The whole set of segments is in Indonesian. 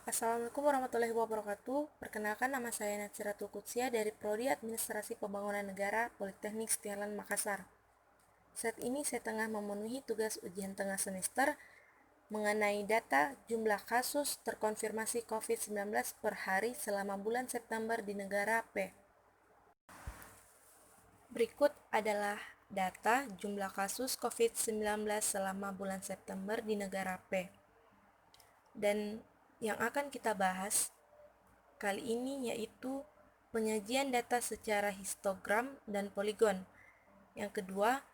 Assalamualaikum warahmatullahi wabarakatuh. Perkenalkan, nama saya Natsiratul Qudsiah dari Prodi Administrasi Pembangunan Negara Politeknik Setiawan Makassar. Saat ini saya tengah memenuhi tugas ujian tengah semester mengenai data jumlah kasus terkonfirmasi COVID-19 per hari selama bulan September di negara P. Berikut adalah data jumlah kasus COVID-19 selama bulan September di negara P. Dan yang akan kita bahas kali ini yaitu penyajian data secara histogram dan poligon. Yang kedua,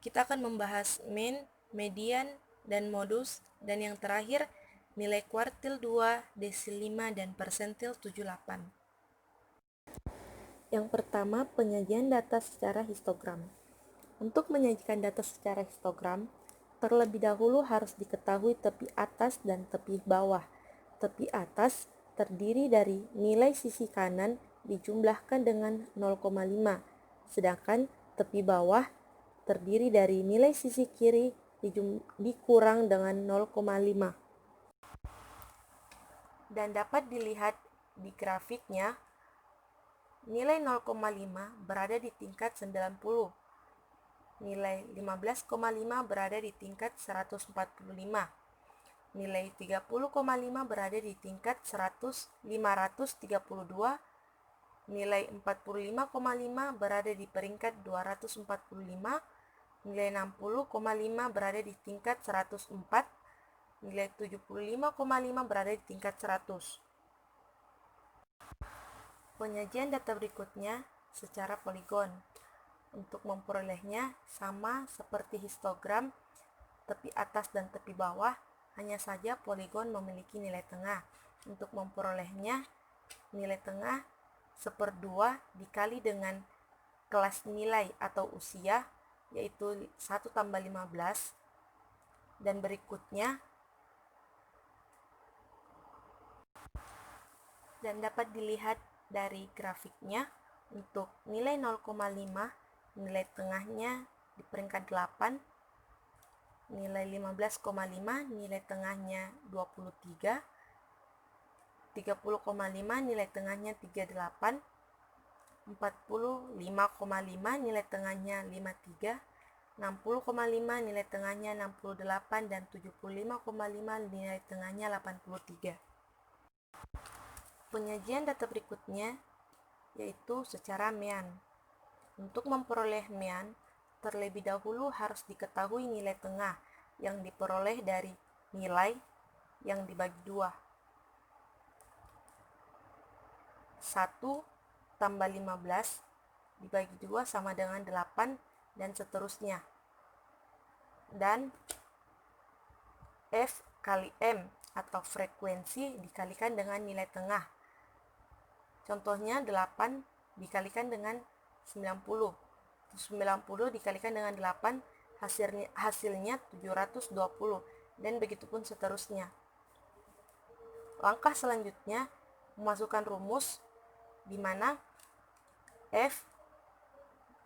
kita akan membahas mean, median, dan modus. Dan yang terakhir, nilai kuartil 2, desil 5, dan persentil 78. Yang pertama, penyajian data secara histogram. Untuk menyajikan data secara histogram, terlebih dahulu harus diketahui tepi atas dan tepi bawah. Tepi atas terdiri dari nilai sisi kanan dijumlahkan dengan 0,5, sedangkan tepi bawah terdiri dari nilai sisi kiri dikurang dengan 0,5. Dan dapat dilihat di grafiknya, nilai 0,5 berada di tingkat 90, nilai 15,5 berada di tingkat 145, nilai 30,5 berada di tingkat 532, nilai 45,5 berada di peringkat 245, nilai 60,5 berada di tingkat 104, nilai 75,5 berada di tingkat 100. Penyajian data berikutnya secara poligon. Untuk memperolehnya sama seperti histogram, tepi atas dan tepi bawah, hanya saja poligon memiliki nilai tengah. Untuk memperolehnya, nilai tengah 1/2 dikali dengan kelas nilai atau usia, yaitu 1 tambah 15, dan berikutnya, dan dapat dilihat dari grafiknya. Untuk nilai 0,5, nilai tengahnya di peringkat 8, nilai 15,5 nilai tengahnya 23, 30,5 nilai tengahnya 38, 45,5 nilai tengahnya 53, 60,5 nilai tengahnya 68, dan 75,5 nilai tengahnya 83. Penyajian data berikutnya yaitu secara mean. Untuk memperoleh mean, terlebih dahulu harus diketahui nilai tengah yang diperoleh dari nilai yang dibagi 2. 1 tambah 15 dibagi 2 sama dengan 8, dan seterusnya. Dan F kali M atau frekuensi dikalikan dengan nilai tengah. Contohnya 8 dikalikan dengan 90. 90 dikalikan dengan 8 hasilnya 720, dan begitupun seterusnya. Langkah selanjutnya memasukkan rumus di mana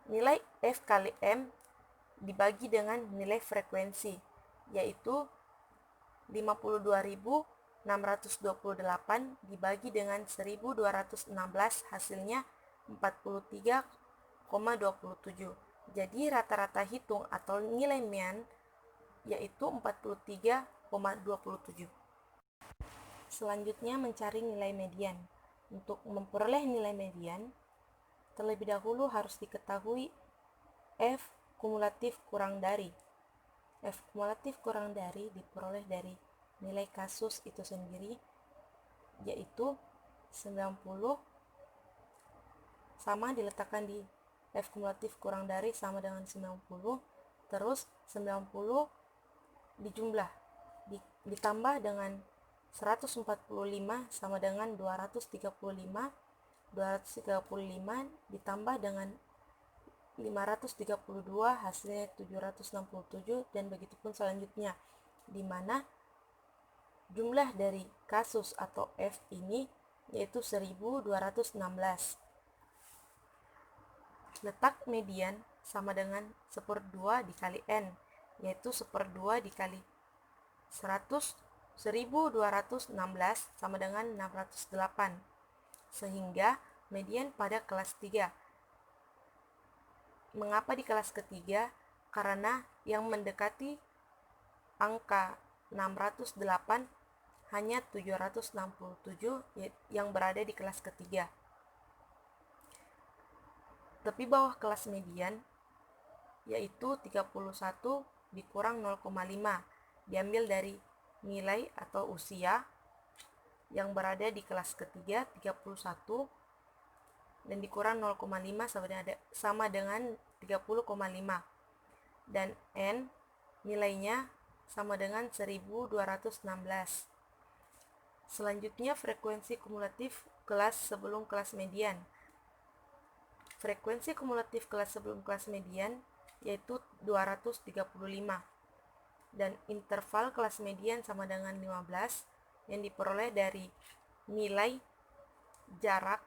nilai F kali M dibagi dengan nilai frekuensi, yaitu 52.628 dibagi dengan 1.216, hasilnya 43,27. Jadi rata-rata hitung atau nilai mean yaitu 43,27. Selanjutnya mencari nilai median. Untuk memperoleh nilai median, terlebih dahulu harus diketahui F kumulatif kurang dari. F kumulatif kurang dari diperoleh dari nilai kasus itu sendiri, yaitu 90 sama diletakkan di F kumulatif kurang dari sama dengan 90, terus 90 dijumlah ditambah dengan 145 sama dengan 235, 235 ditambah dengan 532, hasilnya 767, dan begitupun selanjutnya, di mana jumlah dari kasus atau F ini yaitu 1216. Letak median sama dengan 1/2 dikali N, yaitu 1/2 dikali 100 1216 sama dengan 608, sehingga median pada kelas 3. Mengapa di kelas ketiga? Karena yang mendekati angka 608 hanya 767 yang berada di kelas ketiga. Tepi bawah kelas median yaitu 31 dikurang 0,5 diambil dari nilai atau usia yang berada di kelas ketiga 31 dan dikurang 0,5 sama dengan 30,5 dan N nilainya sama dengan 1216. Selanjutnya frekuensi kumulatif kelas sebelum kelas median. Frekuensi kumulatif kelas sebelum kelas median yaitu 235 dan interval kelas median sama dengan 15 yang diperoleh dari nilai jarak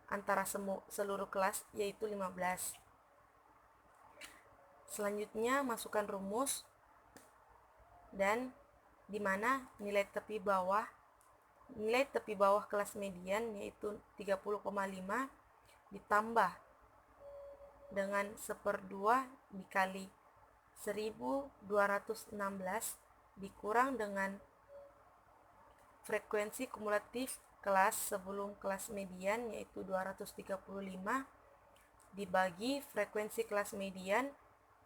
antara seluruh kelas yaitu 15. Selanjutnya masukkan rumus dan di mana nilai tepi bawah kelas median yaitu 30,5 ditambah dengan 1/2 dikali 1216 dikurang dengan frekuensi kumulatif kelas sebelum kelas median yaitu 235 dibagi frekuensi kelas median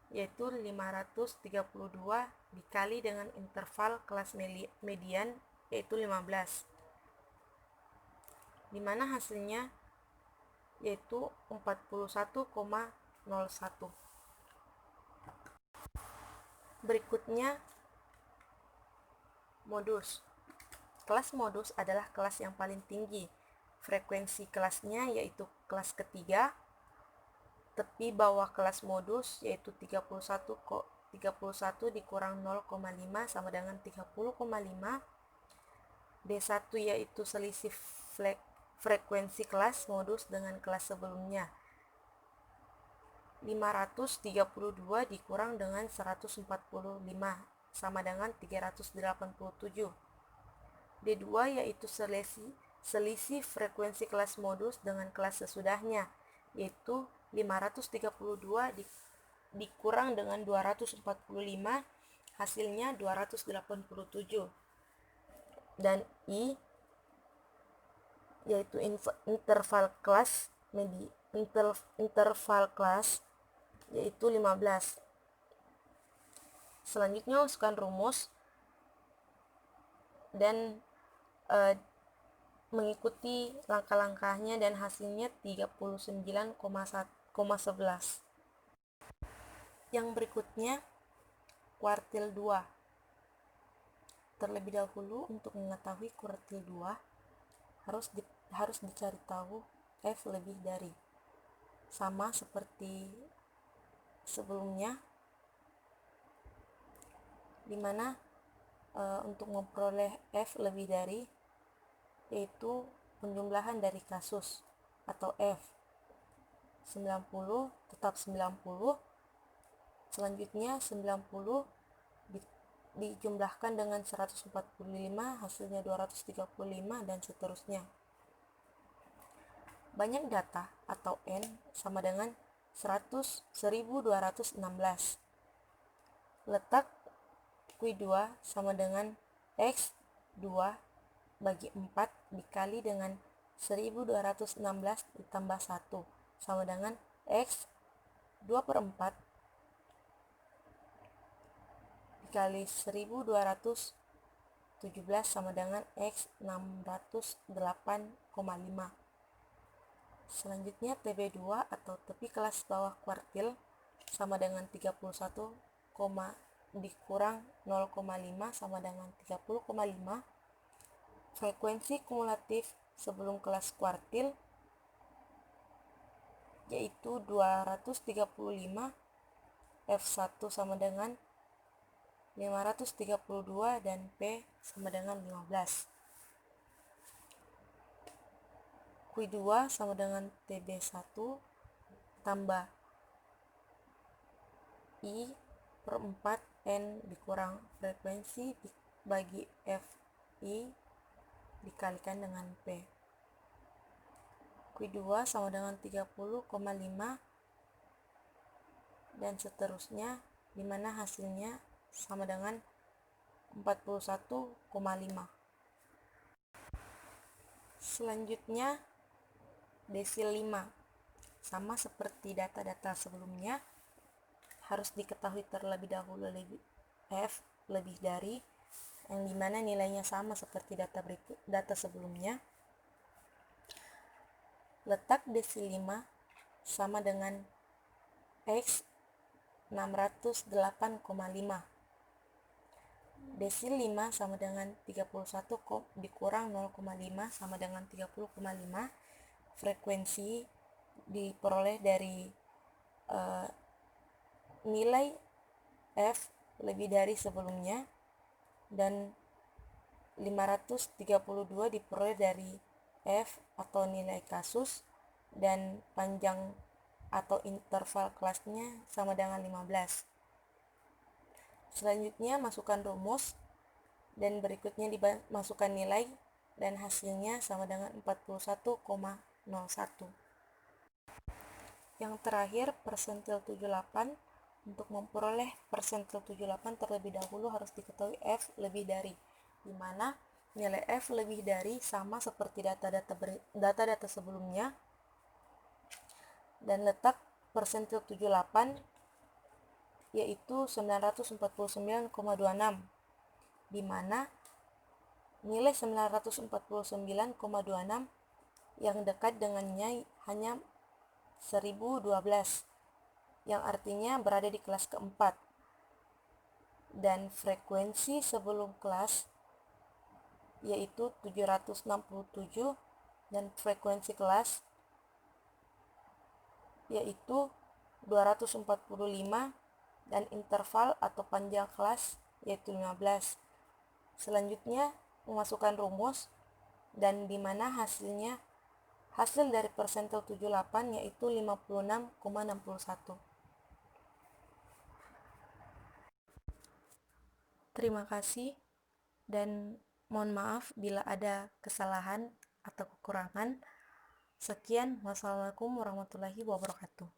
yaitu 532 dikali dengan interval kelas median yaitu 15, di mana hasilnya yaitu 41,01. Berikutnya modus. Kelas modus adalah kelas yang paling tinggi. Frekuensi kelasnya yaitu kelas ketiga. Tepi bawah kelas modus yaitu 31 dikurang 0,5 sama dengan 30,5. D1 yaitu selisih frekuensi kelas modus dengan kelas sebelumnya. 532 dikurang dengan 145 sama dengan 387. D2 yaitu selisih frekuensi kelas modus dengan kelas sesudahnya, yaitu 532 dikurang dengan 245, hasilnya 287. Dan I yaitu interval kelas yaitu 15. Selanjutnya masukkan rumus dan mengikuti langkah-langkahnya dan hasilnya 39,11. Yang berikutnya kuartil 2. Terlebih dahulu untuk mengetahui kuartil 2 harus dicari tahu F lebih dari. Sama seperti sebelumnya, dimana untuk memperoleh F lebih dari yaitu penjumlahan dari kasus atau F 90 tetap 90, selanjutnya 90 dijumlahkan dengan 145 hasilnya 235 dan seterusnya. Banyak data atau N sama dengan 1216. Letak Q2 sama dengan X2 bagi 4 dikali dengan 1216 ditambah 1 sama dengan X 2/4 dikali 1217 sama dengan X 608,5. Selanjutnya TB2 atau tepi kelas bawah kuartil sama dengan 31, dikurang 0,5 sama dengan 30,5. Frekuensi kumulatif sebelum kelas kuartil yaitu 235, F1 sama dengan 532 dan P sama dengan 15. Q2 sama dengan TB1 tambah I/4 N dikurang frekuensi bagi FI dikalikan dengan P. Q2 sama dengan 30,5 dan seterusnya, di mana hasilnya sama dengan 41,5. Selanjutnya desil 5. Sama seperti data-data sebelumnya, harus diketahui terlebih dahulu F lebih dari, yang dimana nilainya sama seperti data sebelumnya. Letak desil 5 sama dengan X 608,5. Desil 5 sama dengan 31 dikurang 0,5 sama dengan 30,5. Frekuensi diperoleh dari nilai F lebih dari sebelumnya, dan 532 diperoleh dari F atau nilai kasus, dan panjang atau interval kelasnya sama dengan 15. Selanjutnya masukkan rumus, dan berikutnya dimasukkan nilai, dan hasilnya sama dengan 41,01. Yang terakhir persentil 78. Untuk memperoleh persentil 78 terlebih dahulu harus diketahui F lebih dari, di mana nilai F lebih dari sama seperti data-data sebelumnya, dan letak persentil 78 yaitu 949,26, di mana nilai 949,26 yang dekat dengannya hanya 1012, yang artinya berada di kelas keempat, dan frekuensi sebelum kelas yaitu 767, dan frekuensi kelas yaitu 245, dan interval atau panjang kelas yaitu 15. Selanjutnya memasukkan rumus, dan dimana hasil dari persentil 78 yaitu 56,61. Terima kasih, dan mohon maaf bila ada kesalahan atau kekurangan. Sekian, wassalamualaikum warahmatullahi wabarakatuh.